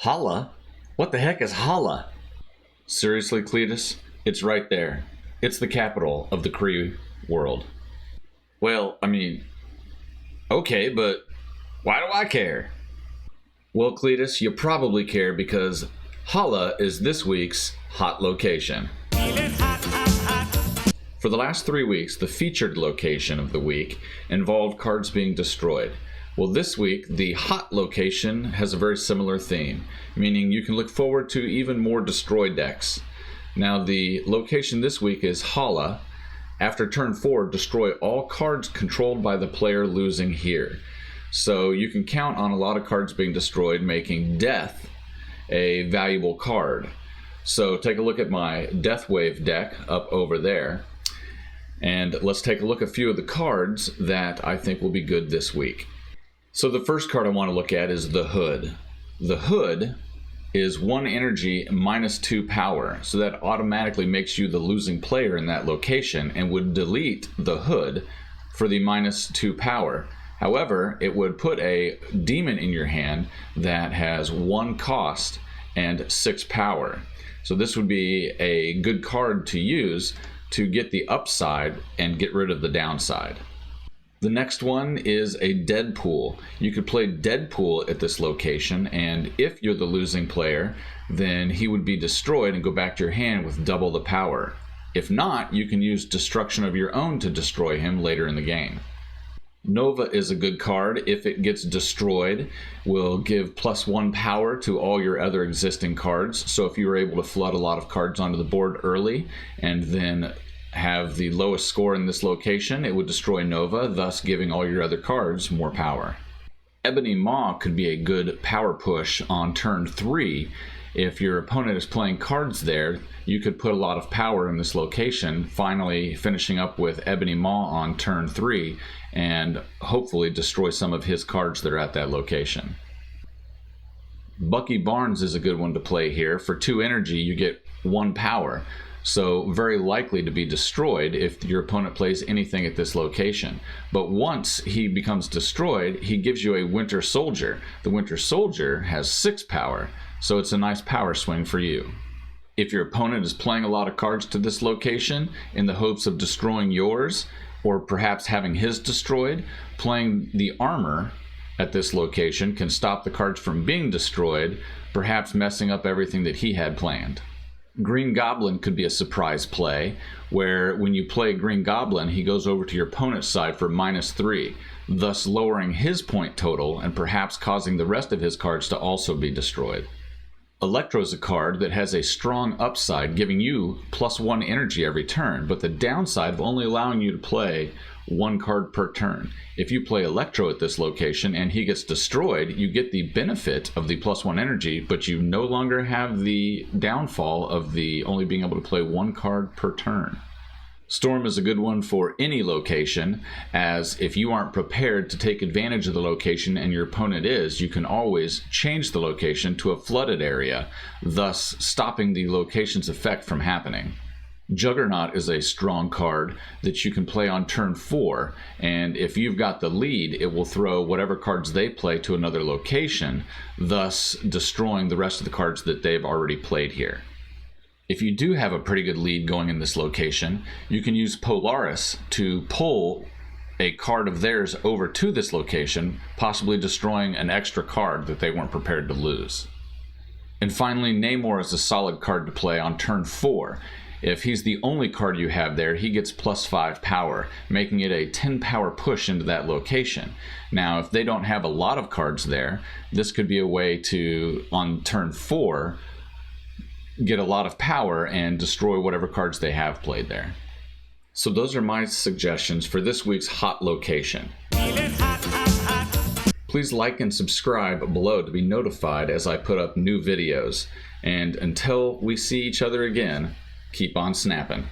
Hala? What the heck is Hala? Seriously, Cletus? It's right there. It's the capital of the Kree world. Well, okay, but why do I care? Well, Cletus, you probably care because Hala is this week's hot location. For the last 3 weeks, the featured location of the week involved cards being destroyed. Well, this week, the hot location has a very similar theme, meaning you can look forward to even more destroyed decks. Now, the location this week is Hala. After turn 4, destroy all cards controlled by the player losing here. So you can count on a lot of cards being destroyed, making Death a valuable card. So take a look at my Death Wave deck up over there. And let's take a look at a few of the cards that I think will be good this week. So the first card I want to look at is the Hood. The Hood is 1 energy minus 2 power, so that automatically makes you the losing player in that location and would delete the Hood for the minus 2 power. However, it would put a demon in your hand that has 1 cost and 6 power. So this would be a good card to use to get the upside and get rid of the downside. The next one is a Deadpool. You could play Deadpool at this location, and if you're the losing player, then he would be destroyed and go back to your hand with double the power. If not, you can use destruction of your own to destroy him later in the game. Nova is a good card. If it gets destroyed, will give +1 power to all your other existing cards. So if you were able to flood a lot of cards onto the board early and then have the lowest score in this location, it would destroy Nova, thus giving all your other cards more power. Ebony Maw could be a good power push on turn 3. If your opponent is playing cards there, you could put a lot of power in this location, finally finishing up with Ebony Maw on turn 3 and hopefully destroy some of his cards that are at that location. Bucky Barnes is a good one to play here. For 2 energy, you get 1 power. So very likely to be destroyed if your opponent plays anything at this location. But once he becomes destroyed, he gives you a Winter Soldier. The Winter Soldier has 6 power, so it's a nice power swing for you. If your opponent is playing a lot of cards to this location in the hopes of destroying yours, or perhaps having his destroyed, playing the armor at this location can stop the cards from being destroyed, perhaps messing up everything that he had planned. Green Goblin could be a surprise play, where when you play Green Goblin, he goes over to your opponent's side for -3, thus lowering his point total and perhaps causing the rest of his cards to also be destroyed. Electro is a card that has a strong upside, giving you +1 energy every turn, but the downside of only allowing you to play 1 card per turn. If you play Electro at this location and he gets destroyed, you get the benefit of the +1 energy, but you no longer have the downfall of the only being able to play 1 card per turn. Storm is a good one for any location, as if you aren't prepared to take advantage of the location and your opponent is, you can always change the location to a flooded area, thus stopping the location's effect from happening. Juggernaut is a strong card that you can play on turn 4, and if you've got the lead, it will throw whatever cards they play to another location, thus destroying the rest of the cards that they've already played here. If you do have a pretty good lead going in this location, you can use Polaris to pull a card of theirs over to this location, possibly destroying an extra card that they weren't prepared to lose. And finally, Namor is a solid card to play on turn 4. If he's the only card you have there, he gets +5 power, making it a 10 power push into that location. Now, if they don't have a lot of cards there, this could be a way to, on turn 4, get a lot of power and destroy whatever cards they have played there. So those are my suggestions for this week's hot location. Please like and subscribe below to be notified as I put up new videos. And until we see each other again, keep on snapping.